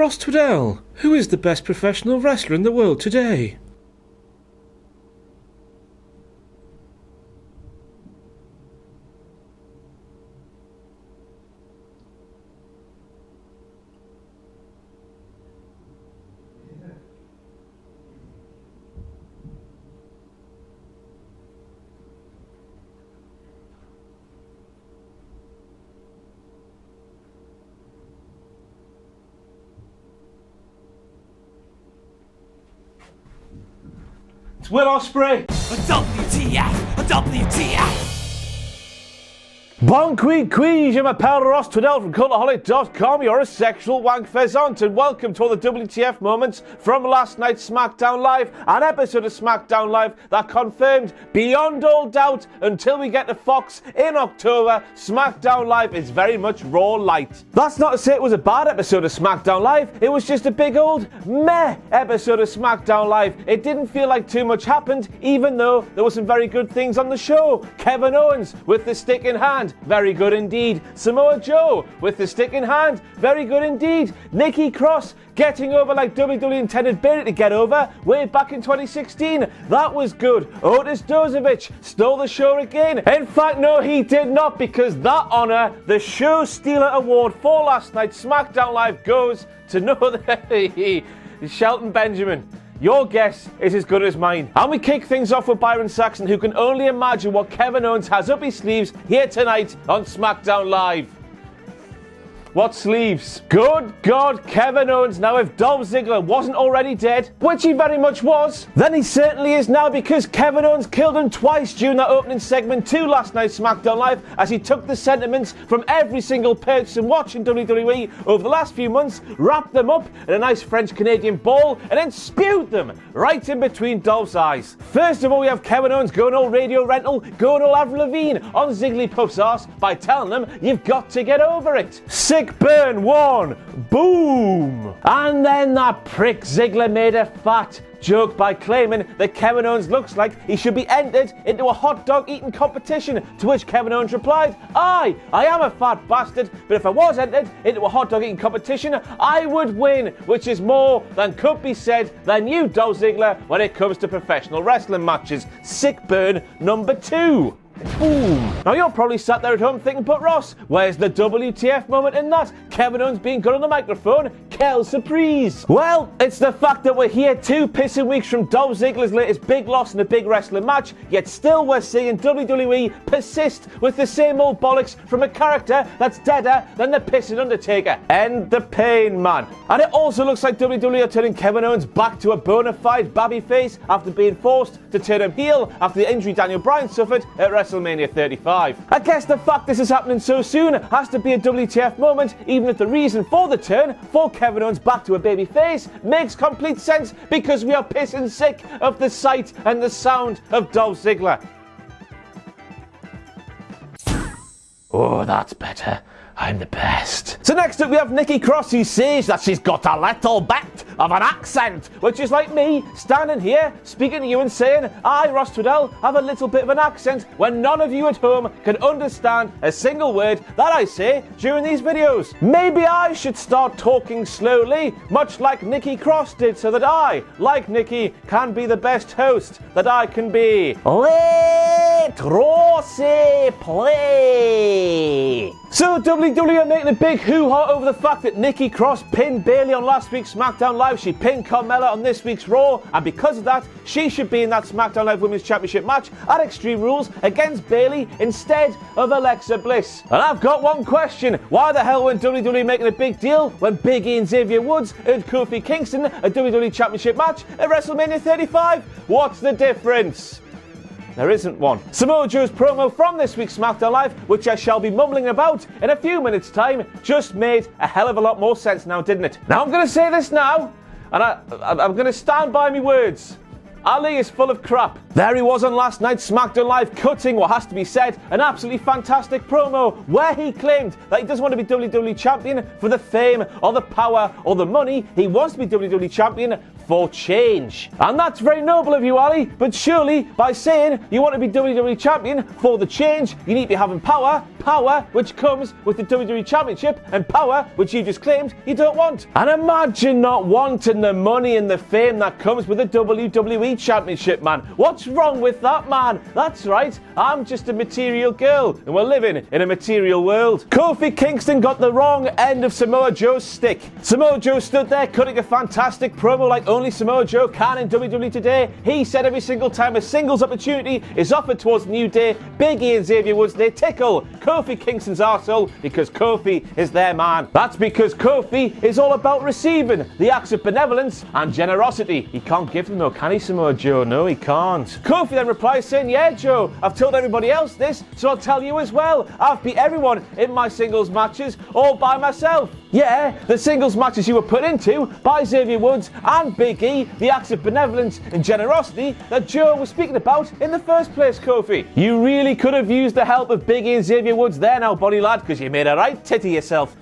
Ross Tweddell, who is the best professional wrestler in the world today? It's Will Ospreay. WTF! Bon quid, je m'appelle Ross Tweddell from Cultaholic.com. You're a sexual wank pheasant, and welcome to all the WTF moments from last night's SmackDown Live, an episode of SmackDown Live that confirmed beyond all doubt until we get to Fox in October, SmackDown Live is very much Raw light. That's not to say it was a bad episode of SmackDown Live, it was just a big old meh episode of SmackDown Live. It didn't feel like too much happened, even though there were some very good things on the show. Kevin Owens with the stick in hand, very good indeed. Samoa Joe with the stick in hand, very good indeed. Nikki Cross getting over like WWE intended Bayley to get over way back in 2016. That was good. Otis Dozovic stole the show again. In fact, no, he did not, because that honour, the Show Stealer Award for last night's SmackDown Live, goes to no other Shelton Benjamin. Your guess is as good as mine. And we kick things off with Byron Saxton, who can only imagine what Kevin Owens has up his sleeves here tonight on SmackDown Live. What sleeves? Good God, Kevin Owens. Now, if Dolph Ziggler wasn't already dead, which he very much was, then he certainly is now, because Kevin Owens killed him twice during that opening segment to last night's SmackDown Live, as he took the sentiments from every single person watching WWE over the last few months, wrapped them up in a nice French-Canadian ball, and then spewed them right in between Dolph's eyes. First of all, we have Kevin Owens going all Radio Rental, going all Avril Lavigne on Zigglypuff's arse by telling them, you've got to get over it. Sick burn one, boom! And then that prick Ziggler made a fat joke by claiming that Kevin Owens looks like he should be entered into a hot dog eating competition, to which Kevin Owens replied, I am a fat bastard, but if I was entered into a hot dog eating competition, I would win, which is more than could be said than you, Dolph Ziggler, when it comes to professional wrestling matches. Sick burn number 2. Boom. Now you're probably sat there at home thinking, but Ross, where's the WTF moment in that? Kevin Owens being good on the microphone? Quelle surprise. Well, it's the fact that we're here 2 pissing weeks from Dolph Ziggler's latest big loss in a big wrestling match, yet still we're seeing WWE persist with the same old bollocks from a character that's deader than the pissing Undertaker. End the pain, man. And it also looks like WWE are turning Kevin Owens back to a bona fide babyface after being forced to turn him heel after the injury Daniel Bryan suffered at WrestleMania 35. I guess the fact this is happening so soon has to be a WTF moment, even if the reason for the turn for Kevin Owens back to a babyface makes complete sense, because we are pissing sick of the sight and the sound of Dolph Ziggler. Oh, that's better. I'm the best. So next up we have Nikki Cross, who says that she's got a little bit of an accent, which is like me standing here speaking to you and saying, I, Ross Tweddell, have a little bit of an accent, when none of you at home can understand a single word that I say during these videos. Maybe I should start talking slowly, much like Nikki Cross did, so that I, like Nikki, can be the best host that I can be. Let Rossi play. So WWE are making a big hoo-ha over the fact that Nikki Cross pinned Bayley on last week's SmackDown Live. She pinned Carmella on this week's Raw, and because of that, she should be in that SmackDown Live Women's Championship match at Extreme Rules against Bayley instead of Alexa Bliss. And I've got one question. Why the hell weren't WWE making a big deal when Big E and Xavier Woods earned Kofi Kingston a WWE Championship match at WrestleMania 35? What's the difference? There isn't one. Samoa Joe's promo from this week's SmackDown Live, which I shall be mumbling about in a few minutes' time, just made a hell of a lot more sense now, didn't it? Now I'm going to say this now, and I'm going to stand by my words. Ali is full of crap. There he was on last night's SmackDown Live, cutting what has to be said, an absolutely fantastic promo where he claimed that he doesn't want to be WWE Champion for the fame or the power or the money. He wants to be WWE Champion for change. And that's very noble of you, Ali, but surely by saying you want to be WWE Champion for the change, you need to be having power which comes with the WWE Championship, and power which you just claimed you don't want. And imagine not wanting the money and the fame that comes with the WWE Championship, man. What's wrong with that, man? That's right, I'm just a material girl, and we're living in a material world. Kofi Kingston got the wrong end of Samoa Joe's stick. Samoa Joe stood there cutting a fantastic promo like only Samoa Joe can in WWE today. He said every single time a singles opportunity is offered towards New Day, Big E and Xavier Woods, they tickle Kofi Kingston's arsehole because Kofi is their man. That's because Kofi is all about receiving the acts of benevolence and generosity. He can't give them though, can he, Samoa Joe? No, he can't. Kofi then replies saying, yeah, Joe, I've told everybody else this, so I'll tell you as well. I've beat everyone in my singles matches all by myself. Yeah, the singles matches you were put into by Xavier Woods and Big E, the acts of benevolence and generosity that Joe was speaking about in the first place, Kofi. You really could have used the help of Big E and Xavier Woods there now, buddy lad, because you made a right tit of yourself.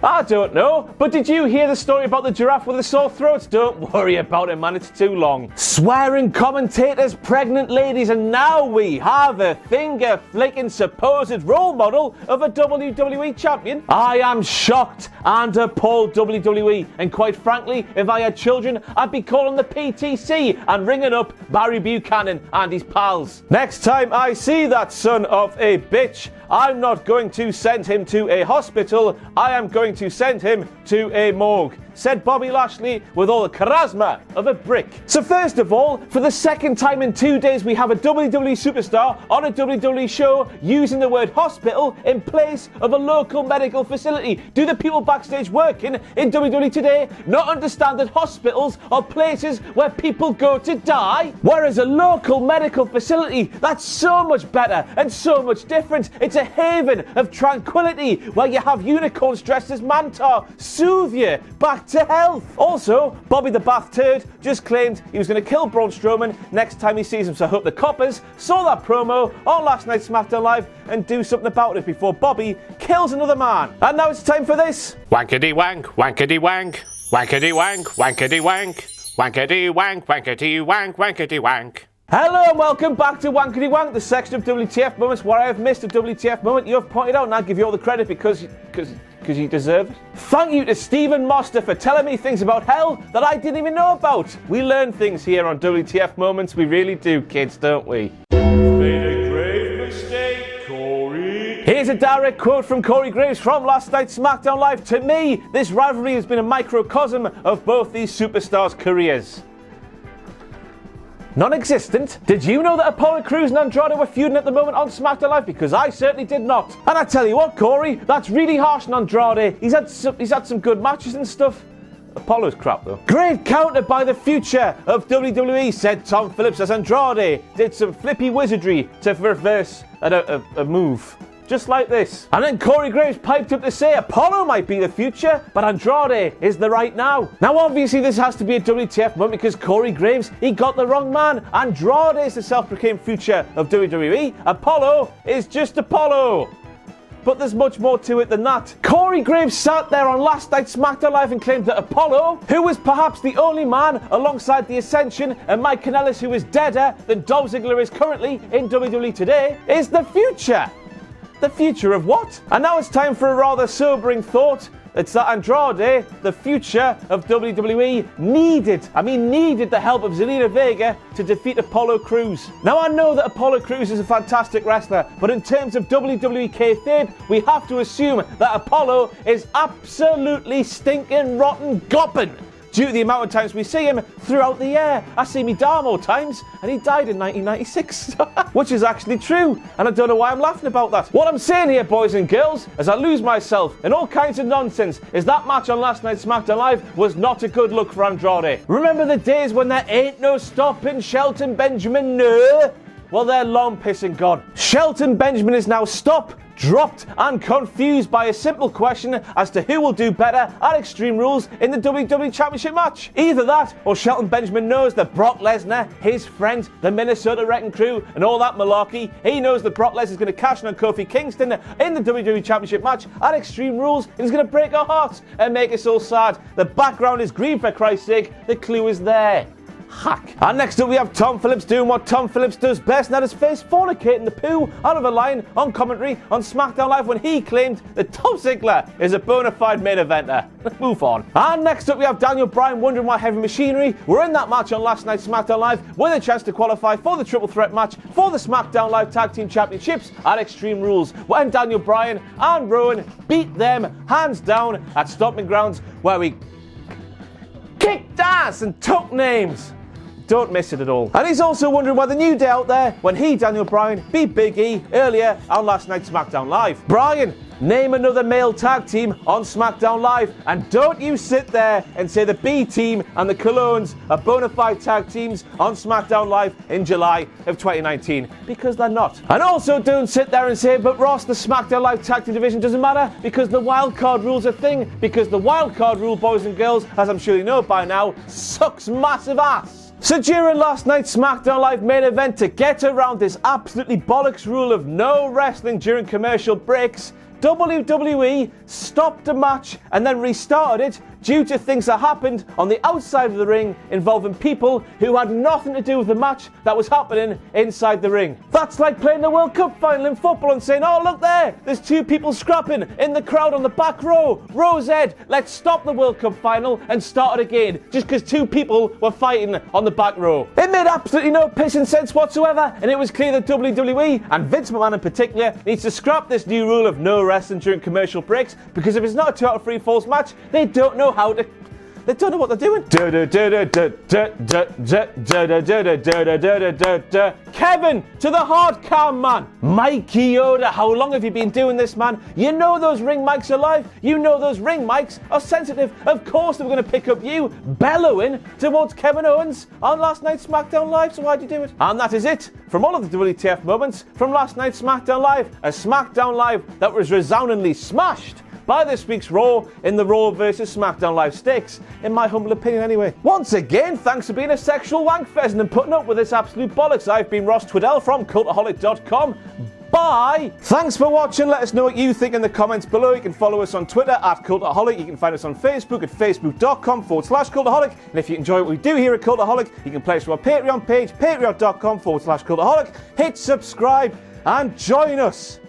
I don't know, but did you hear the story about the giraffe with the sore throat? Don't worry about it, man, it's too long. Swearing commentators, pregnant ladies, and now we have a finger-flicking supposed role model of a WWE champion. I am shocked and appalled, WWE, and quite frankly, if I had children, I'd be calling the PTC and ringing up Barry Buchanan and his pals. Next time I see that son of a bitch, I'm not going to send him to a hospital, I am going to send him to a morgue, said Bobby Lashley with all the charisma of a brick. So first of all, for the second time in 2 days, we have a WWE superstar on a WWE show using the word hospital in place of a local medical facility. Do the people backstage working in WWE today not understand that hospitals are places where people go to die? Whereas a local medical facility, that's so much better and so much different. It's a haven of tranquility where you have unicorns dressed as Mantar soothe you back to health. Also, Bobby the Bath Turd just claimed he was going to kill Braun Strowman next time he sees him, so I hope the coppers saw that promo on last night's SmackDown Live and do something about it before Bobby kills another man. And now it's time for this. Wankety wank, wankety wank, wankety wank, wankety wank, wankety wank, wankety wank, wankety wank. Hello and welcome back to Wankety Wank, the section of WTF Moments where I have missed a WTF moment you have pointed out, and I give you all the credit because you deserve it. Thank you to Stephen Moster for telling me things about hell that I didn't even know about. We learn things here on WTF Moments, we really do, kids, don't we? Made a grave mistake, Corey. Here's a direct quote from Corey Graves from last night's SmackDown Live. To me, this rivalry has been a microcosm of both these superstars' careers. Non-existent? Did you know that Apollo Crews and Andrade were feuding at the moment on SmackDown Live? Because I certainly did not. And I tell you what, Corey, that's really harsh on Andrade. He's had some good matches and stuff. Apollo's crap though. Great counter by the future of WWE, said Tom Phillips as Andrade did some flippy wizardry to reverse a move. Just like this. And then Corey Graves piped up to say Apollo might be the future, but Andrade is the right now. Now obviously this has to be a WTF moment because Corey Graves, he got the wrong man. Andrade is the self-proclaimed future of WWE. Apollo is just Apollo. But there's much more to it than that. Corey Graves sat there on last night's SmackDown Live and claimed that Apollo, who was perhaps the only man alongside The Ascension and Mike Kanellis who is deader than Dolph Ziggler is currently in WWE today, is the future. The future of what? And now it's time for a rather sobering thought. It's that Andrade, the future of WWE, needed the help of Zelina Vega to defeat Apollo Crews. Now I know that Apollo Crews is a fantastic wrestler, but in terms of WWE kayfabe, we have to assume that Apollo is absolutely stinking rotten goppin'. Due to the amount of times we see him throughout the year. I see me dad more times, and he died in 1996. Which is actually true, and I don't know why I'm laughing about that. What I'm saying here, boys and girls, as I lose myself in all kinds of nonsense, is that match on last night's SmackDown Live was not a good look for Andrade. Remember the days when there ain't no stopping Shelton Benjamin, no? Well, they're long pissing gone. Shelton Benjamin is now stopped, dropped and confused by a simple question as to who will do better at Extreme Rules in the WWE Championship match. Either that, or Shelton Benjamin knows that Brock Lesnar, his friend, the Minnesota Wrecking Crew, and all that malarkey, he knows that Brock Lesnar is going to cash in on Kofi Kingston in the WWE Championship match at Extreme Rules, and he's going to break our hearts and make us all sad. The background is green, for Christ's sake. The clue is there. Hack. And next up we have Tom Phillips doing what Tom Phillips does best, and that is face fornicating the poo out of a line on commentary on SmackDown Live when he claimed that Dolph Ziggler is a bona fide main eventer. Move on. And next up we have Daniel Bryan wondering why Heavy Machinery were in that match on last night's SmackDown Live with a chance to qualify for the triple threat match for the SmackDown Live Tag Team Championships at Extreme Rules, when Daniel Bryan and Rowan beat them hands down at Stomping Grounds, where we kicked ass and took names. Don't miss it at all. And he's also wondering why the New Day out there when he, Daniel Bryan, beat Big E earlier on last night's SmackDown Live. Bryan, name another male tag team on SmackDown Live, and don't you sit there and say the B Team and the Colognes are bona fide tag teams on SmackDown Live in July of 2019, because they're not. And also don't sit there and say, but Ross, the SmackDown Live tag team division doesn't matter because the wildcard rule's a thing, because the wildcard rule, boys and girls, as I'm sure you know by now, sucks massive ass. So during last night's SmackDown Live main event, to get around this absolutely bollocks rule of no wrestling during commercial breaks, WWE stopped the match and then restarted it due to things that happened on the outside of the ring involving people who had nothing to do with the match that was happening inside the ring. That's like playing the World Cup final in football and saying, oh look there's two people scrapping in the crowd on the back row. Rose Ed, let's stop the World Cup final and start it again just because two people were fighting on the back row. It made absolutely no pissing sense whatsoever, and it was clear that WWE, and Vince McMahon in particular, needs to scrap this new rule of no wrestling during commercial breaks, because if it's not a 2 out of 3 falls match, they don't know how to... They don't know what they're doing. Kevin, to the hard cam, man. Mikey Yoda, how long have you been doing this, man? You know those ring mics are live. You know those ring mics are sensitive. Of course they were going to pick up you bellowing towards Kevin Owens on last night's SmackDown Live, so why'd you do it? And that is it from all of the WTF moments from last night's SmackDown Live. A SmackDown Live that was resoundingly smashed by this week's Raw in the Raw vs SmackDown Live stakes, in my humble opinion anyway. Once again, thanks for being a sexual wank pheasant and putting up with this absolute bollocks. I've been Ross Twiddell from Cultaholic.com. Bye! Thanks for watching. Let us know what you think in the comments below. You can follow us on Twitter at Cultaholic. You can find us on Facebook at facebook.com/Cultaholic. And if you enjoy what we do here at Cultaholic, you can play us from our Patreon page, patreon.com/Cultaholic. Hit subscribe and join us